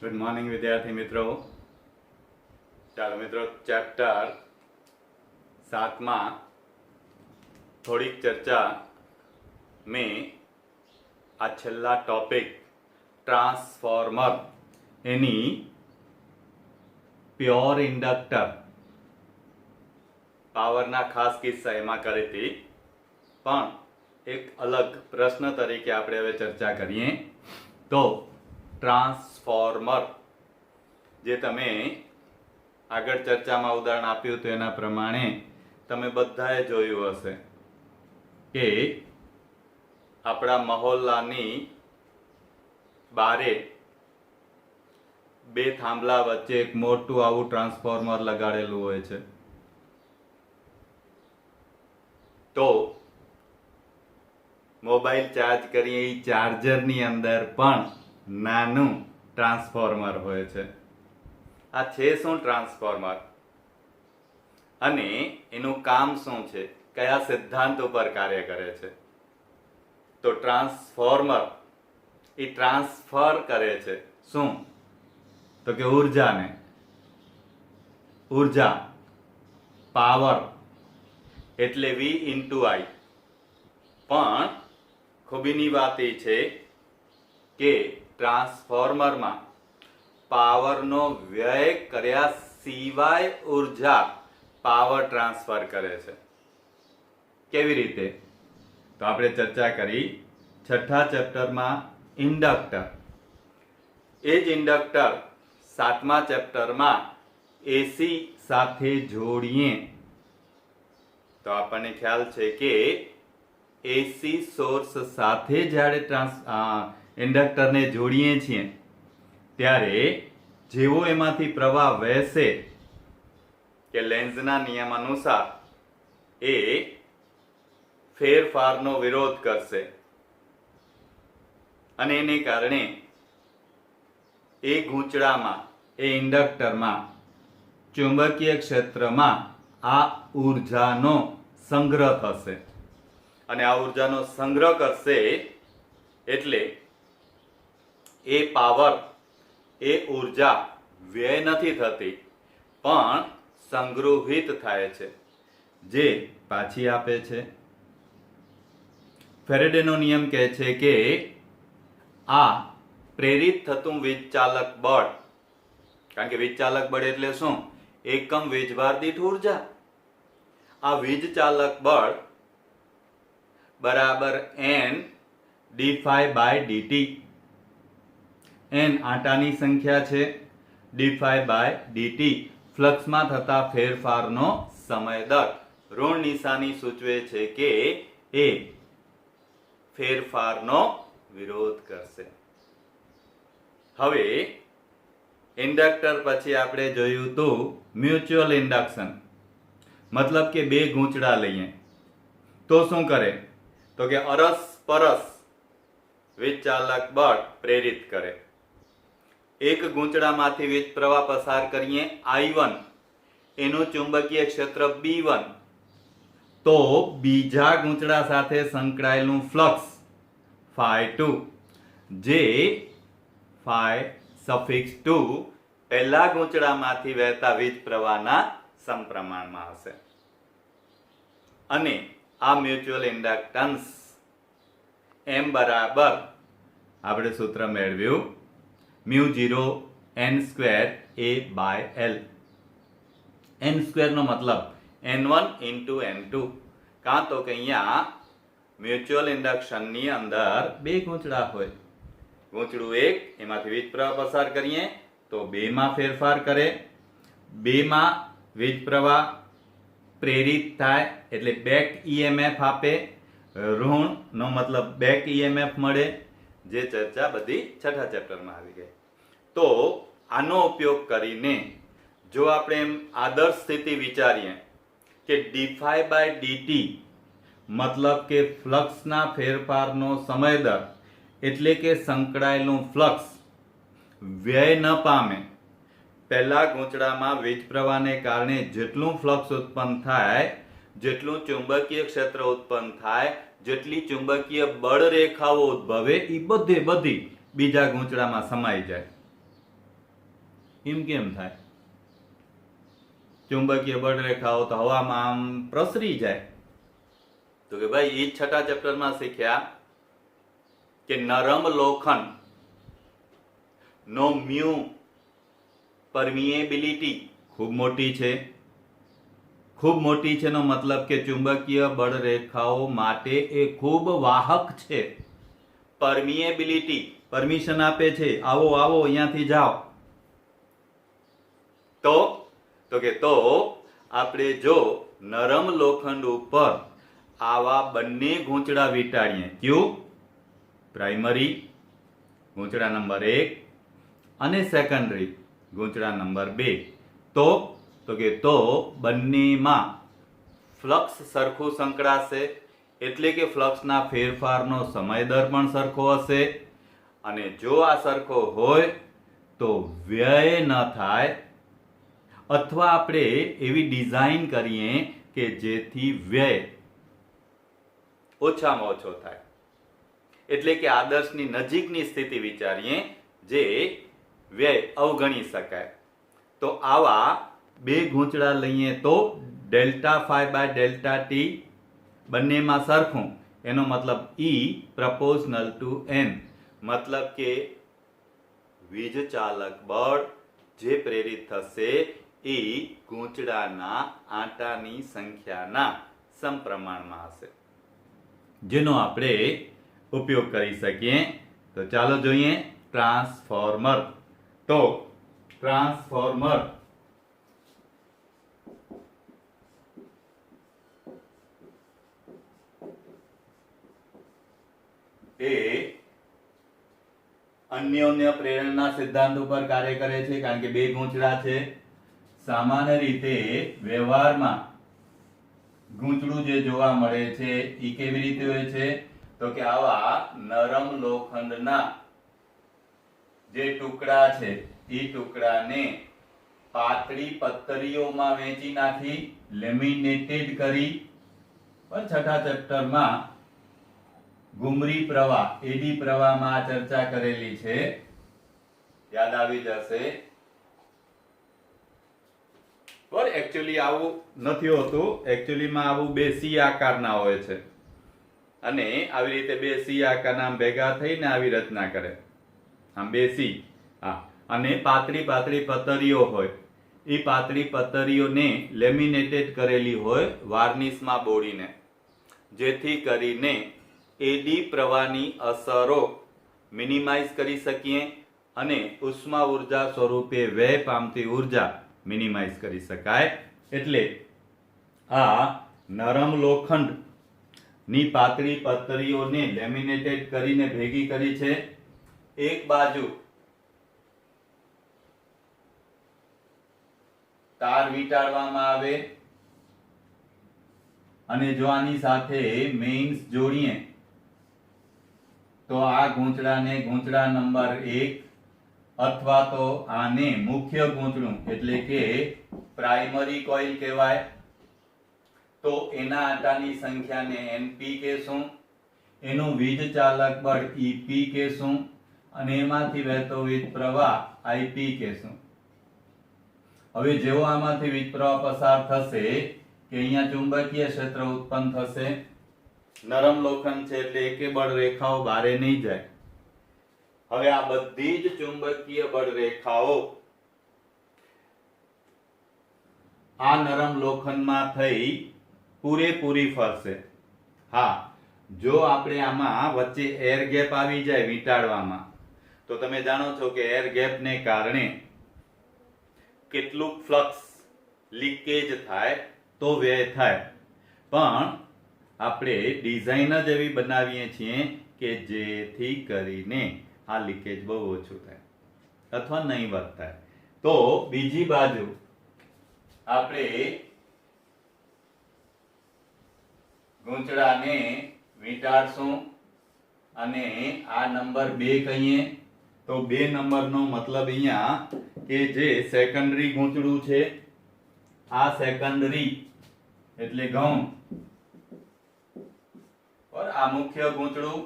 Good morning વિદ્યાર્થી મિત્રો. ચાલો મિત્રો, ચેપ્ટર 7માં થોડીક ચર્ચા મેં આ છેલ્લા ટોપિક ટ્રાન્સફોર્મર એની પ્યોર ઇન્ડક્ટર પાવરના ખાસ કિસ્સા એમાં કરી હતી, પણ એક અલગ પ્રશ્ન તરીકે આપણે હવે ચર્ચા કરીએ તો ટ્રાન્સફોર્મર જે તમે આગળ ચર્ચામાં ઉદાહરણ આપ્યું હતું એના પ્રમાણે તમે બધાએ જોયું હશે કે આપણા મહોલ્લાની બારે બે થાંભલા વચ્ચે એક મોટું આવું ટ્રાન્સફોર્મર લગાડેલું હોય છે. તો મોબાઈલ ચાર્જ કરીએ એ ચાર્જરની અંદર પણ નાનું ટ્રાન્સફોર્મર હોય છે. આ છે શું ટ્રાન્સફોર્મર અને એનું કામ શું છે, કયા સિદ્ધાંત ઉપર કાર્ય કરે છે? તો ટ્રાન્સફોર્મર એ ટ્રાન્સફર કરે છે શું? તો કે ઉર્જાને, ઉર્જા પાવર એટલે V into I. પણ ખૂબીની વાત એ છે કે ટ્રાન્સફોર્મરમાં પાવરનો વ્યય કર્યા સિવાય ઉર્જા પાવર ટ્રાન્સફર કરે છે. કેવી રીતે? તો આપણે ચર્ચા કરી છઠ્ઠા ચેપ્ટરમાં ઇન્ડક્ટર. એ જ ઇન્ડક્ટર 7મા ચેપ્ટરમાં એસી સાથે જોડીએ તો આપણને ખ્યાલ છે કે એસી સોર્સ સાથે જ્યારે ઇન્ડક્ટરને જોડીએ છીએ ત્યારે જેવો એમાંથી પ્રવાહ વહેશે કે લેન્ઝના નિયમ અનુસાર એ ફેરફારનો વિરોધ કરશે અને એને કારણે એ ગૂંચળામાં, એ ઇન્ડક્ટરમાં ચુંબકીય ક્ષેત્રમાં આ ઉર્જાનો સંગ્રહ થશે અને આ ઉર્જાનો સંગ્રહ કરશે એટલે એ પાવર, એ ઉર્જા વ્યય નથી થતી પણ સંગ્રહિત થાય છે, જે પાછી આપે છે. ફેરેડેનો નિયમ કહે છે કે આ પ્રેરિત થતું વીજચાલક બળ, કારણ કે વીજચાલક બળ એટલે શું? એકમ વીજભાર દીઠ ઉર્જા. આ વીજચાલક બળ બરાબર N d∅dt. N આંટાની સંખ્યા છે, d∅dt ફ્લક્સમાં થતા ફેરફારનો સમય દર. ઋણ નિશાની સૂચવે છે કે એ ફેરફારનો વિરોધ કરશે. હવે ઇન્ડક્ટર પછી આપણે જોયું હતું મ્યુચ્યુઅલ ઇન્ડક્શન, મતલબ કે બે ગૂંચળા લઈએ તો શું કરે? તો કે અરસપરસ વીજચાલક બળ પ્રેરિત કરે. એક ગૂંચળામાંથી વીજ પ્રવાહ પસાર કરીએ I1, એનું ચુંબકીય ક્ષેત્ર B1, તો બીજા ગૂંચળા સાથે સંકળાયેલું ફ્લક્સ ∅2 જે ∅2 પહેલા ગૂંચળામાંથી વહેતા વીજ પ્રવાહના સમપ્રમાણમાં હશે. અને આ મ્યુચ્યુઅલ ઇન્ડક્ટન્સ M બરાબર આપણે સૂત્ર મેળવ્યું μ0 n² A/L. n² નો મતલબ n1 into n2. કાં તો કે અહીંયા મ્યુચ્યુઅલ ઇન્ડક્શનની અંદર બે ગૂંચળા હોય. ગૂંચળું 1 એમાંથી વીજ પ્રવાહ પસાર કરીએ તો 2 માં ફેરફાર કરે, 2 માં વીજ પ્રવાહ પ્રેરિત થાય એટલે બેક EMF આપે. ઋણ નો મતલબ બેક EMF મળે, જે ચર્ચા બધી છઠ્ઠા ચેપ્ટરમાં આવી ગઈ. તો આનો ઉપયોગ કરીને જો આપણે એમ આદર્શ સ્થિતિ વિચારીએ કે d∅dt મતલબ કે ફ્લક્સના ફેરફારનો સમય દર એટલે કે સંકળાયેલું ફ્લક્સ વ્યય ન પામે. પહેલા ગૂંચળામાં વીજ પ્રવાહને કારણે જેટલું ફ્લક્સ ઉત્પન્ન થાય, જેટલું ચુંબકીય ક્ષેત્ર ઉત્પન્ન થાય, જેટલી ચુંબકીય બળ રેખાઓ ઉદ્ભવે એ બધી બીજા ગૂંચળામાં સમાઈ જાય. એમ કેમ થાય? ચુંબકીય બળરેખાઓ તો હવામાં આમ પ્રસરી જાય. તો કે ભાઈ એ છઠ્ઠા ચેપ્ટરમાં શીખ્યા કે નરમ લોખંડ નો મ્યુ પરમિએબિલિટી ખૂબ મોટી છે. ખૂબ મોટી છે નો મતલબ કે ચુંબકીય બળરેખાઓ માટે એ ખૂબ વાહક છે. પરમિએબિલિટી પરમિશન આપે છે, આવો આવો અહીંયાથી જાઓ. તો આપણે જો નરમ લોખંડ ઉપર આવા બંને ગૂંચળા વીંટાળીએ, કયું? પ્રાઇમરી ગૂંચળા નંબર 1 અને સેકન્ડરી ગૂંચળા નંબર 2, તો બંનેમાં ફ્લક્સ સરખું સંકળાશે, એટલે કે ફ્લક્સના ફેરફારનો સમય દર પણ સરખો હશે. અને જો આ સરખો હોય તો વ્યય ન થાય, અથવા આપણે એવી ડિઝાઇન કરીએ કે જેથી વ્યય ઓછામાં ઓછો થાય. એટલે કે આદર્શની નજીકની સ્થિતિ વિચારીએ જે વ્યય અવગણી શકાય. તો આવા બે ગૂંચળા લઈએ તો delta phi by delta T બંનેમાં સરખું, એનો મતલબ E પ્રપોર્શનલ ટુ N, મતલબ કે વીજ ચાલક બળ જે પ્રેરિત થશે એ ગૂંચળાના આંટાની સંખ્યાના સમપ્રમાણમાં હશે, જેનો આપણે ઉપયોગ કરી શકીએ. તો ચાલો જોઈએ ટ્રાન્સફોર્મર. તો ટ્રાન્સફોર્મર એ અન્યોન્ય પ્રેરણના સિદ્ધાંત ઉપર કાર્ય કરે છે, કારણ કે બે ગૂંચળા છે. સામાન્ય રીતે વ્યવહારમાં ગૂંચળું જે જોવા મળે છે એ કેવી રીતે હોય છે? તો કે આવા નરમ લોખંડના જે ટુકડા છે એ ટુકડાને પાતળી પતરીઓમાં વહેંચી નાખી, લેમિનેટેડ કરી. પણ છઠ્ઠા ચેપ્ટરમાં ગુમરી પ્રવાહ, એડી પ્રવાહમાં આ ચર્ચા કરેલી છે, યાદ આવી જશે. પર એકચ્યુઅલી આવું નથી હોતું. એકચ્યુઅલીમાં આવું બે સી આકારના હોય છે, અને આવી રીતે બે સી આકારના ભેગા થઈને આવી રચના કરે. આમ બે સી, હા, અને પાતળી પાતળી પતરીઓ હોય. એ પાતળી પતરીઓને લેમિનેટેડ કરેલી હોય વાર્નિશમાં બોળીને, જેથી કરીને એડી પ્રવાહની અસરો મિનિમાઇઝ કરી શકીએ અને ઉષ્મા ઉર્જા સ્વરૂપે વ્યય પામતી ઉર્જા મિનિમાઇઝ કરી શકાય. એટલે આ નરમ લોખંડ ની પાતળી પતરીઓને લેમિનેટેડ કરીને ભેગી કરી છે. એક બાજુ તાર વીંટાળવામાં આવે, અને જો આની સાથે મેઇન્સ જોડીએ તો આ ગૂંચળાને ગૂંચળા નંબર 1 અથવા તો આને મુખ્ય ગૂંચળું એટલે કે પ્રાઇમરી કોઇલ કહેવાય. તો એના આંટાની સંખ્યાને NP કહેશું, એનું વીજ ચાલક બળ EP કહેશું, અને એમાંથી વહેતો વીજ પ્રવાહ IP કહેશું. હવે જેવો આમાંથી વીજ પ્રવાહ પસાર થશે કે અહીંયા ચુંબકીય ક્ષેત્ર ઉત્પન્ન થશે. નરમ લોખંડ છે એટલે એકે બળ રેખાઓ બારે નહીં જાય. હવે આ બધી જ ચુંબકીય બળ રેખાઓ આ નરમ લોખંડમાં થઈ પૂરેપૂરી ફરશે. હા, જો આપણે આમાં વચ્ચે એર ગેપ આવી જાય વીંટાળવામાં, તો તમે જાણો છો કે એર ગેપને કારણે કેટલું ફ્લક્સ લીકેજ થાય તો વ્યય થાય. પણ આપણે ડિઝાઇન જ એવી બનાવીએ છીએ કે જેથી કરીને આ લીકેજ બહુ ઓછું થાય અથવા નહીવત થાય. તો બીજી બાજુ આપણે ગૂંચળાને વીંટાળશું અને આ નંબર 2 કહીએ. તો 2 નંબરનો મતલબ અહીંયા કે જે સેકન્ડરી ગૂંચળું છે, આ સેકન્ડરી એટલે ગૌણ, और આ મુખ્ય ગૂંચળું,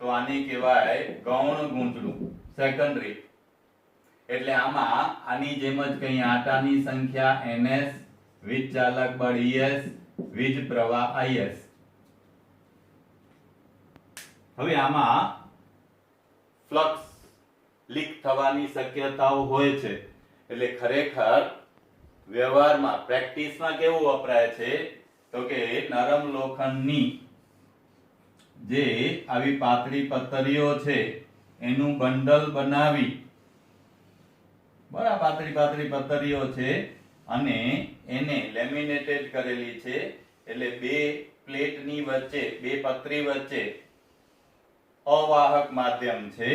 તો આને કહેવાય ગૌણ ગૂંચળું, સેકન્ડરી. એટલે આમાં આની જેમ જ કઈ આટાની સંખ્યા ns, વીજ ચાલક બળ es, વીજ પ્રવાહ is. હવે આમાં ફ્લક્સ લીક થવાની શક્યતાઓ હોય છે, એટલે ખરેખર વ્યવહારમાં પ્રેક્ટિસમાં કેવું વપરાય છે તો કે નરમ લોખંડની જે આવી પાતળી પતરીઓ છે એનું બંડલ બનાવી, બરાબર, પાતળી પાતળી પતરીઓ છે અને એને લેમિનેટેડ કરેલી છે, એટલે બે પ્લેટની વચ્ચે, બે પતરી વચ્ચે અવાહક માધ્યમ છે.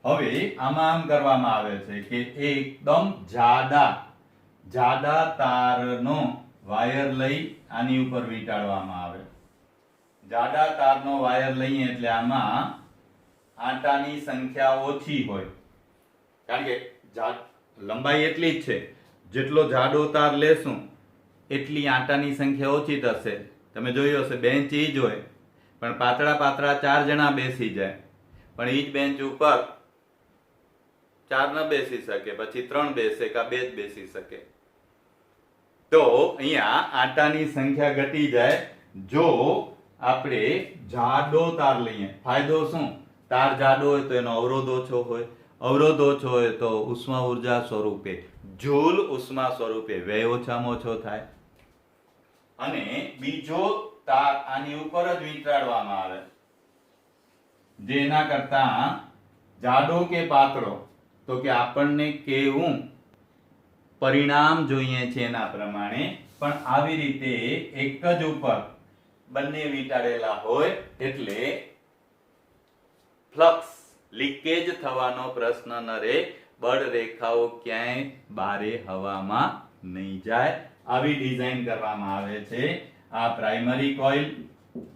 હવે આમાં આમ કરવામાં આવે છે કે એકદમ જાડા તારનો વાયર લઈ આની ઉપર વીંટાળવામાં આવે. જાડા તારનો વાયર લઈએ એટલે આમાં આટાની સંખ્યા ઓછી હોય, કારણ કે લંબાઈ એટલી જ છે, જેટલો જાડો તાર લેશું એટલી આટાની સંખ્યા ઓછી થશે. તમે જોયું હશે બેન્ચ ઈ જ હોય પણ પાતળા 4 જણા બેસી જાય, પણ ઈ જ બેન્ચ ઉપર 4 ન બેસી શકે, પછી 3 બેસે કે 2 જ બેસી શકે. તો અહીંયા આટાની સંખ્યા ઘટી જાય જો આપણે જાડો તાર લઈએ. ફાયદો શું? તાર જાડો હોય તો એનો અવરોધ ઓછો હોય, અવરોધ ઓછો હોય તો ઉષ્મા ઉર્જા સ્વરૂપે, જૂલ ઉષ્મા સ્વરૂપે વ્યય ઓછામાં ઓછો થાય. અને બીજો તાર આની ઉપર જ વીંટાળવામાં આવે, જેના કરતા જાડો કે પાતળો, તો કે આપણને કેવું પરિણામ જોઈએ છે એના પ્રમાણે, પણ આવી રીતે એક જ ઉપર બંને વીંટાળેલા હોય એટલે ફ્લક્સ લીકેજ થવાનો પ્રશ્ન ન રહે, બળ રેખાઓ ક્યાંય બારે હવામાં નહીં જાય. આવી ડિઝાઇન કરવામાં આવે છે. આ પ્રાઇમરી કોઇલ,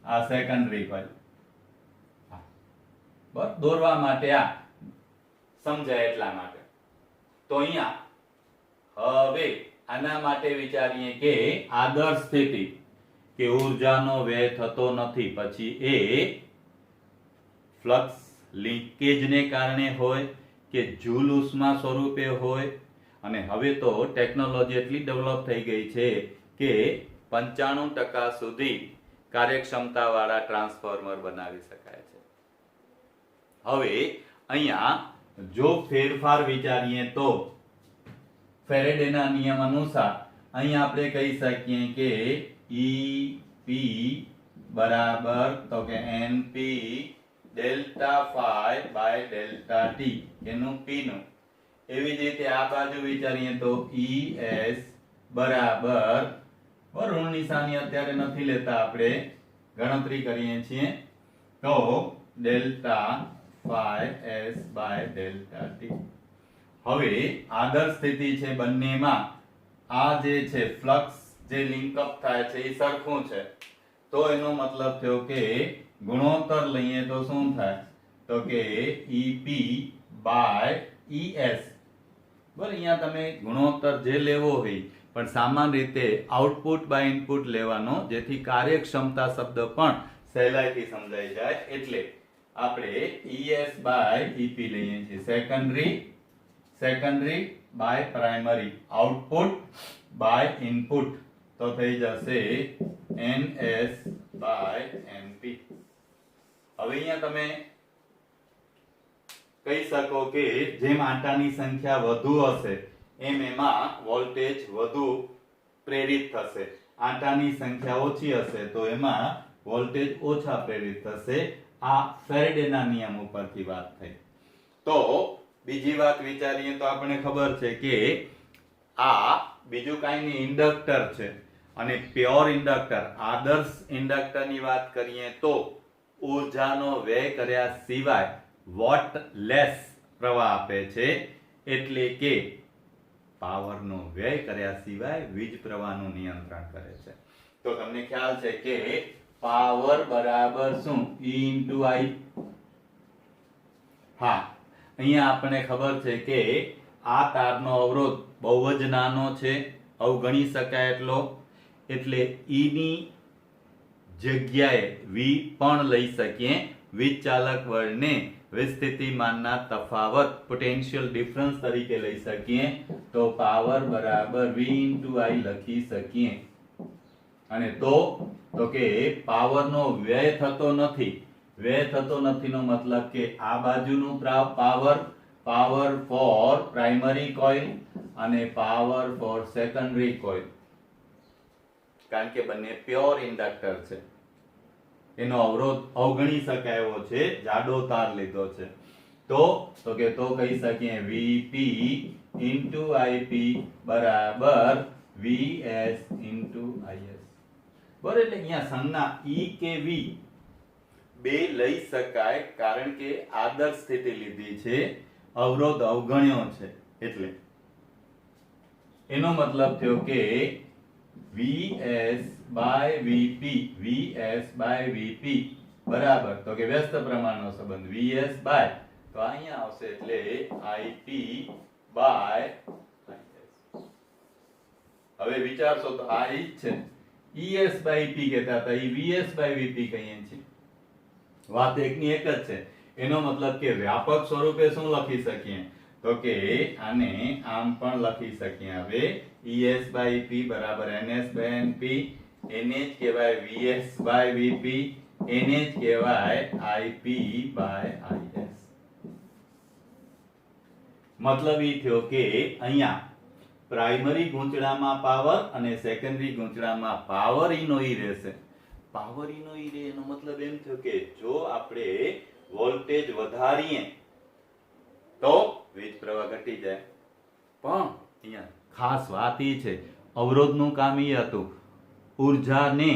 આ સેકન્ડરી કોઇલ. બસ દોરવા માટે આ સમજાય એટલા માટે. તો અહીંયા હવે આના માટે વિચારીએ કે આદર્શ સ્થિતિ કે ઉર્જાનો વ્યય થતો નથી, પછી એ ફ્લક્સ લીકેજને કારણે હોય કે જૂલ ઉષ્મા સ્વરૂપે હોય. અને હવે તો ટેકનોલોજી એટલી ડેવલપ થઈ ગઈ છે કે 95% સુધી કાર્યક્ષમતા વાળા ટ્રાન્સફોર્મર બનાવી શકાય છે. હવે અહીંયા જો ફેરફાર વિચારીએ તો ફેરેડેના નિયમ અનુસાર અહીંયા આપણે કહી શકીએ કે EP બરાબર તો કે NP delta phi by delta T, એનું P નું. એવી જ રીતે આ બાજુ વિચારીએ તો ES બરાબર, ઋણ નિશાની અત્યારે નથી લેતા, આપણે ગણતરી કરીએ છીએ, તો delta phi S by delta T. હવે આદર્શ સ્થિતિ છે બંનેમાં આ જે છે ફ્લક્સ જે લિંક અપ થાય છે એ સરખું છે, તો એનો મતલબ થયો કે ગુણોત્તર લઈએ તો શું થાય તો કે EP બાય ES. બરાબર, અહીંયા તમે ગુણોત્તર જે લેવો હોય પણ સામાન્ય રીતે આઉટપુટ બાય ઇનપુટ લેવાનો, જેથી કાર્યક્ષમતા શબ્દ પણ સહેલાઈથી સમજાઈ જાય. એટલે આપણે ES બાય EP લઈએ છીએ. Secondary by primary, output by input, તો થઈ જશે NS બાય NP. હવે અહીંયા તમે કહી શકો કે જેમ આટાની સંખ્યા વધુ હશે એમ એમાં વોલ્ટેજ વધુ પ્રેરિત થશે, આટાની સંખ્યા ઓછી હશે તો એમાં વોલ્ટેજ ઓછા પ્રેરિત થશે. આ ફેરેડેના નિયમ ઉપરથી વાત થઈ. તો બીજી વાત વિચારીએ તો આપણને ખબર છે કે આ બીજું કાંઈ નહીં, ઇન્ડક્ટર છે. અને પ્યોર ઇન્ડક્ટર, આદર્શ ઇન્ડક્ટરની વાત કરીએ તો ઉર્જાનો વ્યય કર્યા સિવાય વોટ લેસ પ્રવાહ આપે છે, એટલે કે પાવરનો વ્યય કર્યા સિવાય વીજ પ્રવાહનું નિયંત્રણ કરે છે. તો તમને ખ્યાલ છે કે પાવર બરાબર શું? E into I. હા, અહીંયા આપણને ખબર છે કે આ તારનો અવરોધ બહુ જ નાનો છે, અવગણી શકાય એટલો, એટલે E ની જગ્યાએ V પણ લઈ શકીએ, વીજચાલક બળને વિસ્થિતિમાનના તફાવત પોટેન્શિયલ ડિફરન્સ તરીકે લઈ શકીએ તો પાવર બરાબર v into I લખી શકીએ. અને તો કે પાવરનો વ્યય થતો નથી. વ્યય થતો નથીનો મતલબ કે આ બાજુનું પાવર ફોર પ્રાઇમરી કોઇલ અને પાવર ફોર સેકન્ડરી કોઇલ, કારણ કે બંને પ્યોર ઇન્ડક્ટર છે, એનો અવરોધ અવગણી શકાય એવો છે, જાડો તાર લીધો છે. તો કહી શકીએ Vp into Ip બરાબર Vs into Is. બરાબર, એટલે અહીંયા સંજ્ઞા E કે V બે લઈ શકાય, કારણ કે આદર્શ સ્થિતિ લીધી છે, અવરોધ અવગણ્યો છે. એટલે એનો મતલબ થયો કે Vs by Vp બરાબર તો કે વ્યસ્ત પ્રમાણનો સંબંધ Vs by, તો અહીંયા આવશે એટલે Ip by Is. હવે વિચારશો તો આ ઈ જ છે, Es by P કહેતા હતા, એ Vs by Vp કહીએ છીએ. વાત એકની એક જ છે. એનો મતલબ કે વ્યાપક સ્વરૂપે શું લખી શકીએ તો કે આને આમ પણ લખી શકીએ. હવે Es by P બરાબર Ns by Np, NH કહેવાય Vs by Vp, NH કહેવાય Ip by Is. મતલબ ઈ થયો કે અહીંયા પ્રાઇમરી ગૂંચળામાં પાવર અને સેકન્ડરી ગૂંચળામાં પાવર ઈનો ઈ રહેશે. પાવર ઈનો ઈ રહે એનો મતલબ એમ થયો કે જો આપણે વોલ્ટેજ વધારીએ તો વીજ પ્રવાહ ઘટી જાય. પણ અહીંયા ખાસ વાત ઈ છે, અવરોધનું કામ ઈ હતું ઉર્જાને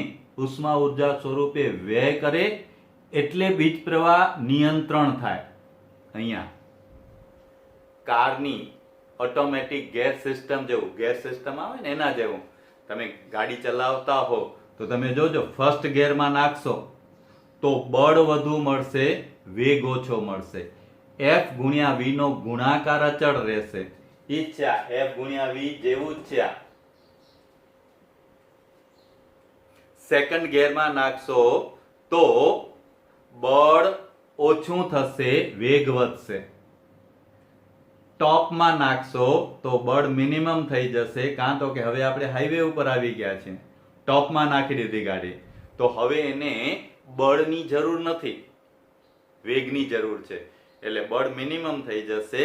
ઉષ્મા ઉર્જા સ્વરૂપે વ્યય કરે એટલે વીજ પ્રવાહ નિયંત્રણ થાય. અહીંયા કારની ઓટોમેટિક ગેર સિસ્ટમ જેવું, ગેર સિસ્ટમ આવે ને એના જેવું, તમે ગાડી ચલાવતા હો તો તમે જોજો ફર્સ્ટ ગિયરમાં નાખશો તો બળ વધુ મળશે, વેગ ઓછો મળશે. F ગુણ્યા V નો ગુણાકાર અચળ રહેશે. ઈ છે F ગુણ્યા V જેવું જ છે. સેકન્ડ ગિયરમાં નાખશો તો બળ ઓછું થશે, વેગ વધશે. ટોપમાં નાખશો તો બળ મિનિમમ થઈ જશે, કારણ તો કે હવે આપણે હાઈવે ઉપર આવી ગયા છીએ, ટોપમાં નાખી દીધી ગાડી, તો હવે એને બળની જરૂર નથી, વેગની જરૂર છે. એટલે બળ મિનિમમ થઈ જશે,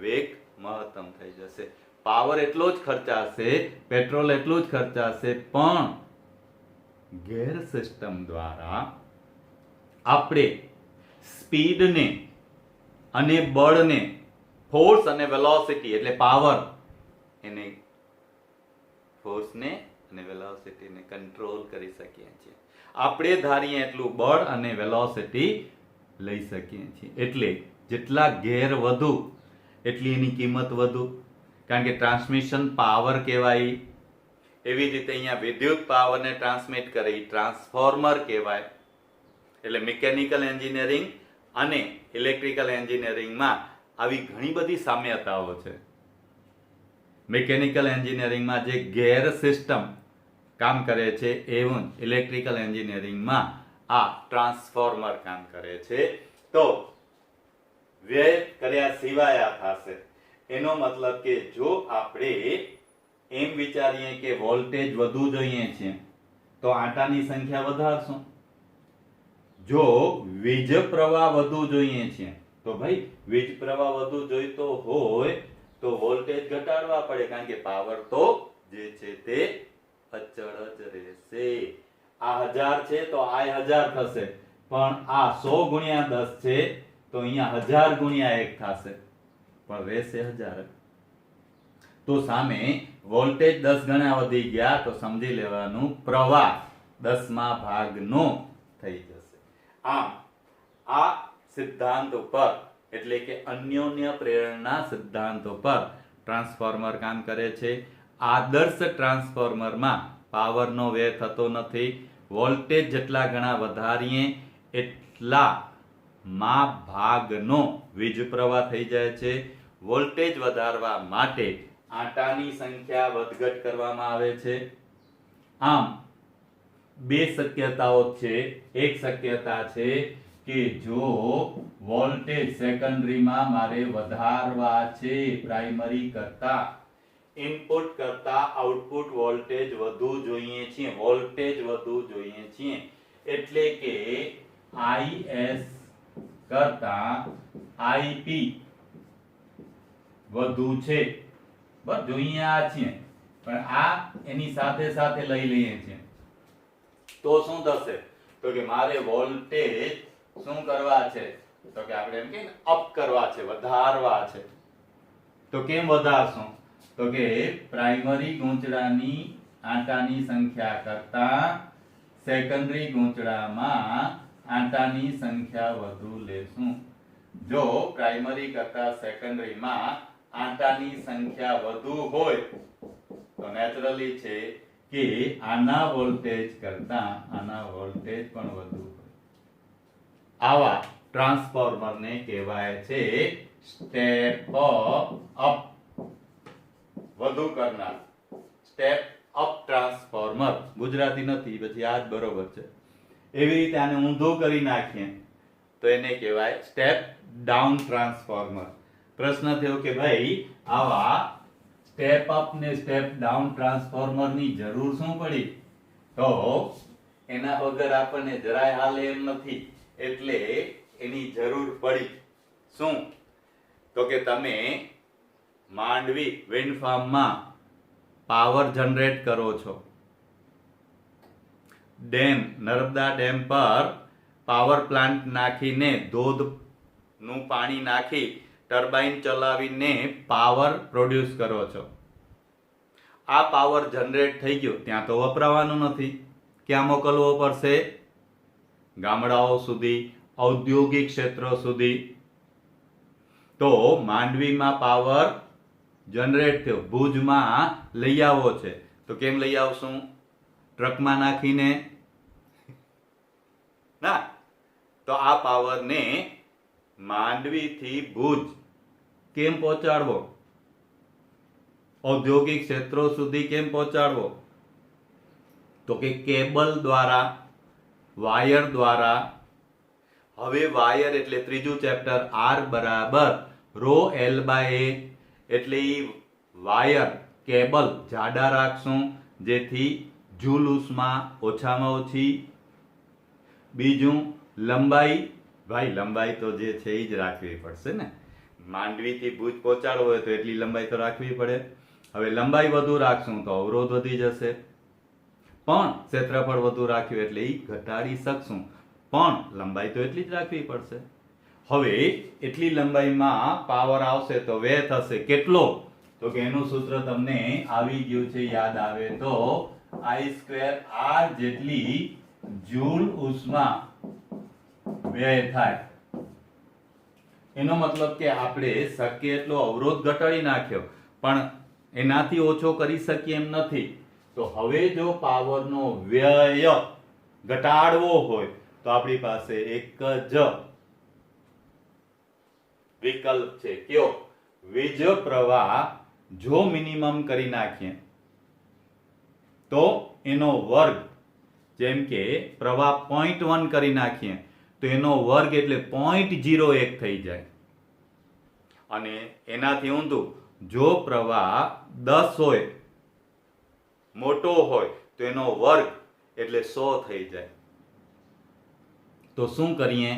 વેગ મહત્તમ થઈ જશે. પાવર એટલો જ ખર્ચાશે, પેટ્રોલ એટલું જ ખર્ચાશે, પણ ગેર સિસ્ટમ દ્વારા આપણે સ્પીડને અને બળને, ફોર્સ અને વેલોસિટી એટલે પાવર, એને ફોર્સને અને વેલોસિટીને કંટ્રોલ કરી શકીએ છીએ. આપણે ધારીએ એટલું બળ અને વેલોસિટી લઈ શકીએ છીએ. એટલે જેટલા ગેર વધુ એટલી એની કિંમત વધુ, કારણ કે ટ્રાન્સમિશન પાવર કહેવાય. એવી રીતે અહીંયા વિદ્યુત પાવરને ટ્રાન્સમિટ કરે એ ટ્રાન્સફોર્મર કહેવાય. એટલે મિકેનિકલ એન્જિનિયરિંગ અને ઇલેક્ટ્રિકલ એન્જિનિયરિંગમાં આવી ઘણી બધી સામ્યતાઓ છે. મિકેનિકલ એન્જિનિયરિંગમાં જે ગેર સિસ્ટમ કામ કરે છે એવું ઇલેક્ટ્રિકલ એન્જિનિયરિંગમાં આ ટ્રાન્સફોર્મર કામ કરે છે. તો વ્યય કર્યા સિવાય આ થશે. એનો મતલબ કે જો આપણે એમ વિચારીએ કે વોલ્ટેજ વધુ જોઈએ છે તો આટાની સંખ્યા વધારશું. જો વીજ પ્રવાહ વધુ જોઈએ છે તો ભાઈ વીજ પ્રવાહ વધુ જોઈતો હોય તો વોલ્ટેજ ઘટાડવા પડે, કારણ કે પાવર તો જે છે તે અચળ જ રહેશે. આ 1000 છે તો આ 1000 થશે, પણ આ 100 ગુણ્યા 10 છે તો અહીંયા 1000 ગુણ્યા 1 થશે, પણ રહેશે 1000. તો સામે વોલ્ટેજ 10 ગણા વધી ગયા તો સમજી લેવાનું પ્રવાહ 10મા ભાગનો થઈ જશે. આમ આ સિદ્ધાંત ઉપર એટલે કે અન્યોન્ય પ્રેરણા સિદ્ધાંત ઉપર ટ્રાન્સફોર્મર કામ કરે છે. આદર્શ ટ્રાન્સફોર્મરમાં પાવરનો વ્યય થતો નથી. વોલ્ટેજ જેટલા ગણા વધારીએ એટલા માં ભાગનો વીજ પ્રવાહ થઈ જાય છે. વોલ્ટેજ વધારવા માટે આટાની સંખ્યા વધઘટ કરવામાં આવે છે. આમ બે શક્યતાઓ છે. એક શક્યતા છે કે જો વોલ્ટેજ સેકન્ડરીમાં મારે વધારવા છે પ્રાઇમરી કરતા, ઇનપુટ કરતા આઉટપુટ વોલ્ટેજ વધુ જોઈએ છે, વોલ્ટેજ વધુ જોઈએ છે, એટલે કે IS કરતા IP વધુ છે. બસ જોઈએ આ છે, પણ આ એની સાથે સાથે લઈ લઈએ છીએ તો શું થશે? તો કે મારે વોલ્ટેજ શું કરવા છે? તો કે આપણે એમ કહીએ ને અપ કરવા છે, વધારવા છે. તો કેમ વધારશું? તો કે પ્રાઇમરી ગૂંચળાની આંટાની સંખ્યા કરતા સેકન્ડરી ગૂંચળામાં આંટાની સંખ્યા વધુ લેશું. જો પ્રાઇમરી કરતા સેકન્ડરીમાં આંટાની સંખ્યા વધુ હોય તો નેચરલી છે કે આના વોલ્ટેજ કરતા આના વોલ્ટેજ પણ વધુ હોય. આવા ટ્રાન્સફોર્મરને કહેવાય છે સ્ટેપ અપ, વધુ કરનાર, સ્ટેપ અપ ટ્રાન્સફોર્મર. ગુજરાતી નથી, પછી આ જ બરોબર છે. એવી રીતે આને ઊંધું કરી નાખીએ તો એને કહેવાય સ્ટેપ ડાઉન ટ્રાન્સફોર્મર. પ્રશ્ન થયો કે ભાઈ આવા સ્ટેપ અપ ને સ્ટેપ ડાઉન ટ્રાન્સફોર્મર ની જરૂર શું પડી? તો એના વગર આપણને જરાય હાલે એમ નથી, એટલે એની જરૂર પડી. શું? તો કે તમે માંડવી વિન્ડ ફાર્મમાં પાવર જનરેટ કરો છો, ડેમ નર્મદા ડેમ પર પાવર પ્લાન્ટ નાખીને ધોધનું પાણી નાખી ટર્બાઇન ચલાવીને પાવર પ્રોડ્યુસ કરો છો. આ પાવર જનરેટ થઈ ગયો, ત્યાં તો વપરાવાનું નથી. ક્યાં મોકલવો પડશે? ગામડાઓ સુધી, ઔદ્યોગિક ક્ષેત્રો સુધી. તો માંડવીમાં પાવર જનરેટ થયો, ભુજમાં લઈ આવવો છે, તો કેમ લઈ આવશું? ટ્રકમાં નાખીને ના. તો આ પાવરને માંડવીથી ભુજ કેમ પહોંચાડવો? ઔદ્યોગિક ક્ષેત્રો સુધી કેમ પહોંચાડવો? તો કે કેબલ દ્વારા, વાયર દ્વારા. હવે વાયર એટલે ત્રીજું ચેપ્ટર, R બરાબર રો L બાય A, એટલે વાયર કેબલ જાડા રાખશું જેથી જૂલ ઉષ્મા ઓછામાં ઓછી. બીજું લંબાઈ, ભાઈ લંબાઈ તો જે છે એ જ રાખવી પડશે ને. માંડવીથી ભુજ પહોંચાડવો હોય તો એટલી લંબાઈ તો રાખવી પડે. હવે લંબાઈ વધુ રાખશું તો અવરોધ વધી જશે, પણ ક્ષેત્રફળ વધુ રાખ્યું એટલે એ ઘટાડી શકશું, પણ લંબાઈ તો એટલી જ રાખવી પડશે. હવે એટલી લંબાઈમાં પાવર આવશે તો વ્યય થશે કેટલો? તો કે એનું સૂત્ર તમને આવી ગયું છે, યાદ આવે તો I²R જેટલી જૂલ ઉષ્મા વ્યય થાય. એનો મતલબ કે આપણે શક્ય એટલો અવરોધ ઘટાડી નાખ્યો, પણ એનાથી ઓછો કરી શકીએ એમ નથી. તો હવે જો પાવરનો વ્યય ઘટાડવો હોય તો આપણી પાસે એક જ વિકલ્પ છે. કયો? વીજ પ્રવાહ જો મિનિમમ કરી નાખીએ તો એનો વર્ગ, જેમ કે પ્રવાહ 0.1 કરી નાખીએ તો એનો વર્ગ એટલે 0.01 થઈ જાય. અને એનાથી ઊંધું જો પ્રવાહ 10 હોય, મોટો હોય, તો એનો વર્ગ એટલે 100 થઈ જાય. તો શું કરીએ?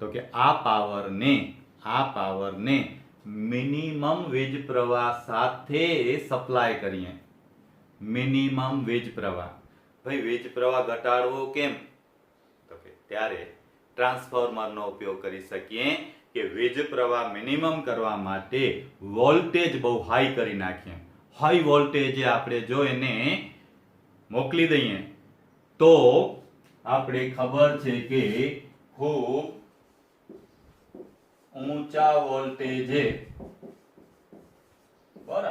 તો કે આ પાવરને મિનિમમ વીજ પ્રવાહ સાથે સપ્લાય કરીએ. મિનિમમ વીજ પ્રવાહ. ભાઈ વીજ પ્રવાહ ઘટાડવો કેમ? તો કે ત્યારે ટ્રાન્સફોર્મરનો ઉપયોગ કરી શકીએ કે વીજ પ્રવાહ મિનિમમ કરવા માટે વોલ્ટેજ બહુ હાઈ કરી નાખીએ. હાઈ વોલ્ટેજે આપણે જો એને મોકલી દઈએ તો આપણે ખબર છે કે ખૂબ ઊંચા વોલ્ટેજે,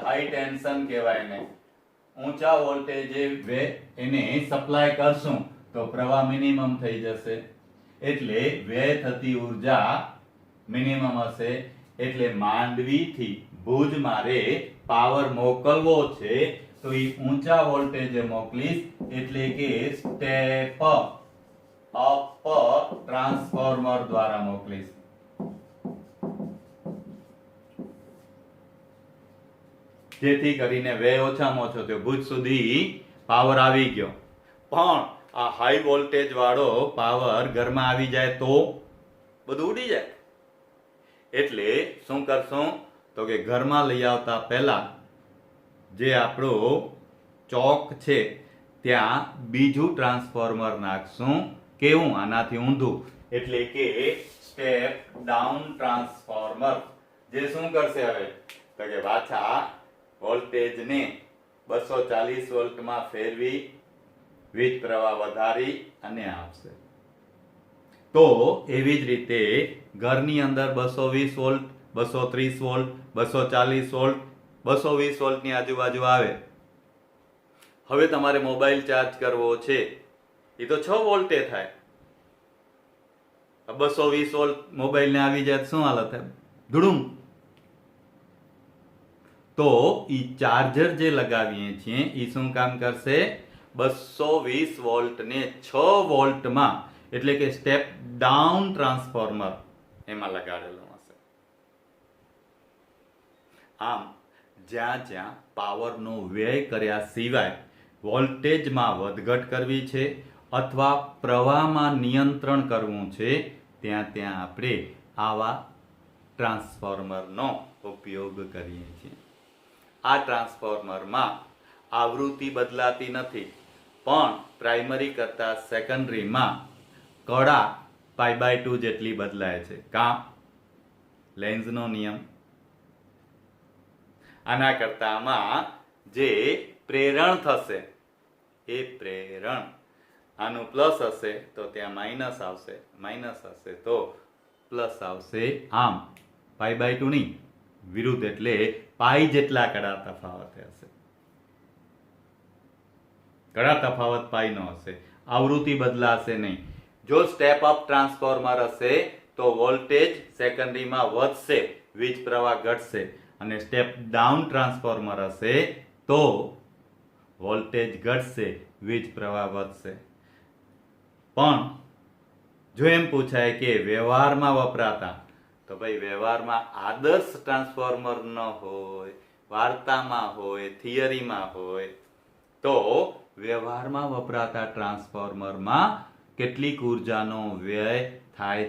હાઈ ટેન્શન કહેવાય એને, ઊંચા વોલ્ટેજે એને સપ્લાય કરશું તો પ્રવાહ મિનિમમ થઈ જશે, એટલે વ્યય થતી ઉર્જા મિનિમમ હશે. એટલે માંડવીથી ભુજ મારે પાવર મોકલવો છે તો એ ઊંચા વોલ્ટેજે મોકલીશ, એટલે કે સ્ટેપ અપ ટ્રાન્સફોર્મર દ્વારા મોકલીશ. જેથી કરીને વ્યય ઓછામાં ઓછો થયો, ભુજ સુધી પાવર આવી ગયો. પણ આ હાઈ વોલ્ટેજ વાળો પાવર ઘરમાં આવી જાય તો બધું ઉડી જાય. એટલે શું કરશું તો કે ઘરમાં લઈ આવતા પહેલા જે આપણો ચોક છે ત્યાં બીજું ટ્રાન્સફોર્મર નાખશું. કેવું? આનાથી ઊંધું, એટલે કે સ્ટેપ ડાઉન ટ્રાન્સફોર્મર. જે શું કરશે હવે તો કે પાછા વોલ્ટેજને 240 વોલ્ટમાં ફેરવી વીજ પ્રવાહ વધારી અને આપશે. તો એવી જ રીતે ઘરની અંદર 220 વોલ્ટ, 230 વોલ્ટ, 240 વોલ્ટ, 220 વોલ્ટની આજુબાજુ આવે. હવે તમારે મોબાઈલ ચાર્જ કરવો છે, એ તો 6 વોલ્ટે થાય. 220 વોલ્ટ મોબાઈલને આવી જાય શું હાલત થાય? ધૂળું. તો ઈ ચાર્જર જે લગાવીએ છીએ એ શું કામ કરશે? 220 વોલ્ટને 6 વોલ્ટમાં, એટલે કે સ્ટેપ ડાઉન ટ્રાન્સફોર્મર એમાં લગાડેલું હશે. આમ જ્યાં જ્યાં પાવરનો વ્યય કર્યા સિવાય વોલ્ટેજમાં વધઘટ કરવી છે અથવા પ્રવાહમાં નિયંત્રણ કરવું છે, ત્યાં ત્યાં આપણે આવા ટ્રાન્સફોર્મરનો ઉપયોગ કરીએ છીએ. આ ટ્રાન્સફોર્મરમાં આવૃત્તિ બદલાતી નથી, પણ પ્રાઇમરી કરતા સેકન્ડરીમાં કડા π/2 જેટલી બદલાય છે. કાં? લેન્ઝનો નિયમ. આના કરતામાં જે પ્રેરણ થશે એ પ્રેરણ આનું પ્લસ હશે તો ત્યાં માઇનસ આવશે, માઇનસ હશે તો પ્લસ આવશે. આમ π/2 નહીં, વિરુદ્ધ, એટલે પાઈ જેટલા કડા તફાવત હશે. કડા તફાવત પાઈ નો હશે. આવૃત્તિ બદલાશે નહીં. જો સ્ટેપ અપ ટ્રાન્સફોર્મર હશે તો વોલ્ટેજ સેકન્ડરીમાં વધશે, વીજ પ્રવાહ ઘટશે. અને સ્ટેપ ડાઉન ટ્રાન્સફોર્મર હશે તો વોલ્ટેજ ઘટશે, વીજ પ્રવાહ વધશે. પણ જો એમ પૂછાય કે વ્યવહારમાં વપરાતા, તો ભાઈ વ્યવહારમાં આદર્શ ટ્રાન્સફોર્મર ન હોય, વાર્તામાં હોય, થિયરીમાં હોય, તો વ્યવહારમાં વપરાતા ટ્રાન્સફોર્મરમાં કેટલીક ઉર્જાનો વ્યય થાય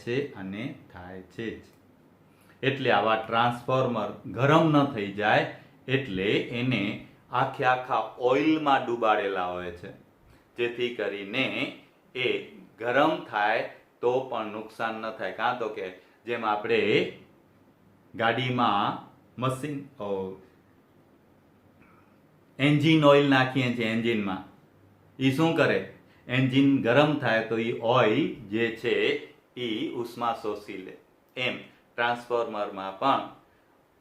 છે અને થાય છે જ. એટલે આવા ટ્રાન્સફોર્મર ગરમ ન થઈ જાય એટલે એને આખા ઓઇલમાં ડુબાડેલા હોય છે, જેથી કરીને એ ગરમ થાય તો પણ નુકસાન ન થાય. કાં તો કે જેમ આપણે ગાડીમાં મશીન એન્જિન ઓઇલ નાખીએ છીએ એન્જિનમાં, એ શું કરે? એન્જિન ગરમ થાય તો એ ઓઇલ જે છે એ ઉષ્મા શોષી લે. એમ ટ્રાન્સફોર્મરમાં પણ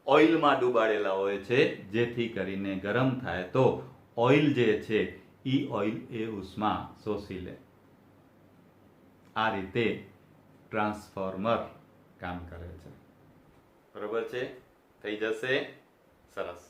ઓઇલમાં ડુબાડેલા હોય છે, જેથી કરીને ગરમ થાય તો ઓઇલ જે છે એ ઓઇલ એ ઉષ્મા શોષી લે. આ રીતે ટ્રાન્સફોર્મર કામ કરે છે. બરોબર છે? થઈ જશે? સરસ.